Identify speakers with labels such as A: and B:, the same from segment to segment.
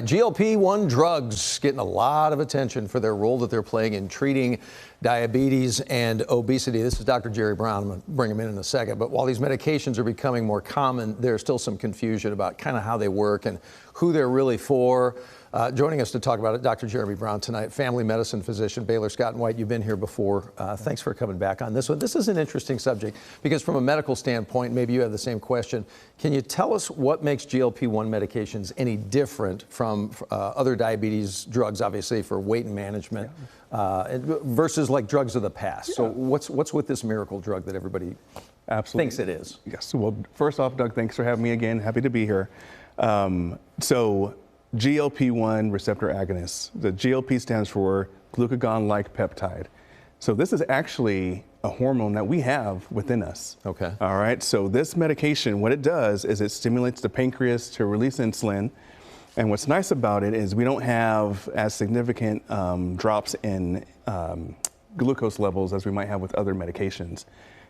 A: GLP-1 drugs getting a lot of attention for their role that they're playing in treating diabetes and obesity. This is Dr. Jerry Brown. I'm going to bring him in a second. But while these medications are becoming more common, there's still some confusion about kind of how they work and who they're really for. Joining us to talk about it, Dr. Jeremy Brown tonight, family medicine physician, Baylor Scott White. You've been here before. Thanks for coming back on this one. This is an interesting subject because from a medical standpoint, maybe you have the same question. Can you tell us what makes GLP-1 medications any different from other diabetes drugs, obviously for weight management, versus like drugs of the past? Yeah. So what's with this miracle drug that everybody thinks it is?
B: Yes. Well, first off, Doug, thanks for having me again. Happy to be here. So GLP-1 receptor agonists. The GLP stands for glucagon-like peptide. So this is actually a hormone that we have within us.
A: Okay.
B: All right. So this medication, what it does is it stimulates the pancreas to release insulin. And what's nice about it is we don't have as significant drops in glucose levels as we might have with other medications.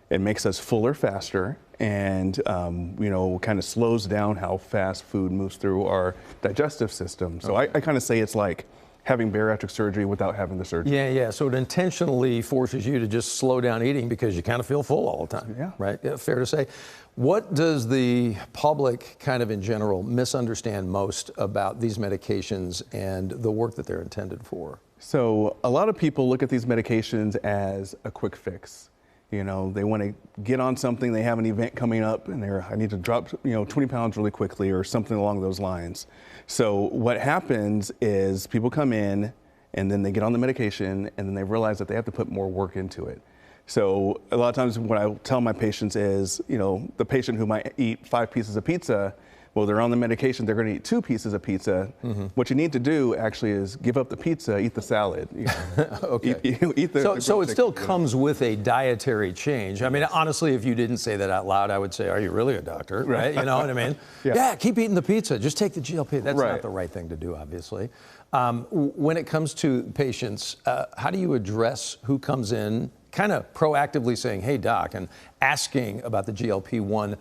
B: It makes us fuller faster and, kind of slows down how fast food moves through our digestive system. So I kind of say it's like having bariatric surgery without having the surgery.
A: Yeah. So it intentionally forces you to just slow down eating because you kind of feel full all the time.
B: Yeah.
A: Right? Yeah, fair to say. What does the public kind of in general misunderstand most about these medications and the work that they're intended for?
B: So a lot of people look at these medications as a quick fix. You know, they want to get on something, they have an event coming up, and I need to drop, 20 pounds really quickly or something along those lines. So what happens is people come in and then they get on the medication and then they realize that they have to put more work into it. So a lot of times what I tell my patients is, the patient who might eat 5 pieces of pizza, well, they're on the medication, they're going to eat 2 pieces of pizza. Mm-hmm. What you need to do actually is give up the pizza, eat the salad.
A: Okay.
B: Eat the
A: so it still comes with a dietary change. I mean, honestly, if you didn't say that out loud, I would say, are you really a doctor? Right? You know what I mean? Yeah, keep eating the pizza. Just take the GLP. That's not the right thing to do, obviously. When it comes to patients, how do you address who comes in kind of proactively saying, hey, doc, and asking about the GLP-1,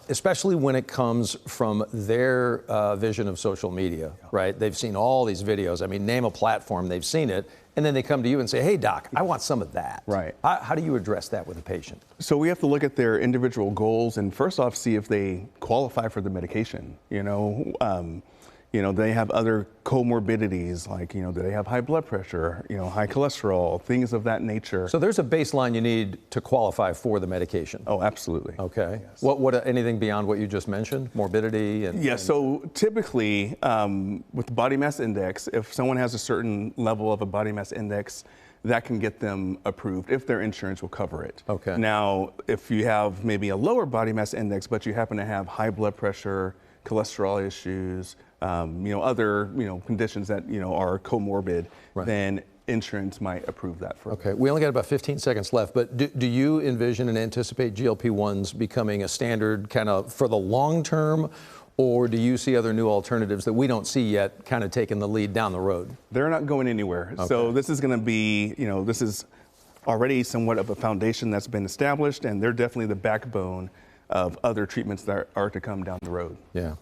A: especially when it comes from their vision of social media, right? They've seen all these videos. I mean, name a platform, they've seen it, and then they come to you and say, hey, doc, I want some of that.
B: Right.
A: How do you address that with a patient?
B: So we have to look at their individual goals and first off, see if they qualify for the medication. They have other comorbidities, like, do they have high blood pressure, high cholesterol, things of that nature.
A: So there's a baseline you need to qualify for the medication.
B: Oh, absolutely.
A: Okay.
B: Yes.
A: What anything beyond what you just mentioned? Morbidity?
B: So typically with body mass index, if someone has a certain level of a body mass index, that can get them approved if their insurance will cover it.
A: Okay.
B: Now, if you have maybe a lower body mass index, but you happen to have high blood pressure, cholesterol issues, other, conditions that, are comorbid, then insurance might approve that for.
A: Okay, we only got about 15 seconds left, but do you envision and anticipate GLP-1s becoming a standard kind of for the long term, or do you see other new alternatives that we don't see yet kind of taking the lead down the road?
B: They're not going anywhere. Okay. So this is going to be, this is already somewhat of a foundation that's been established, and they're definitely the backbone of other treatments that are to come down the road.
A: Yeah.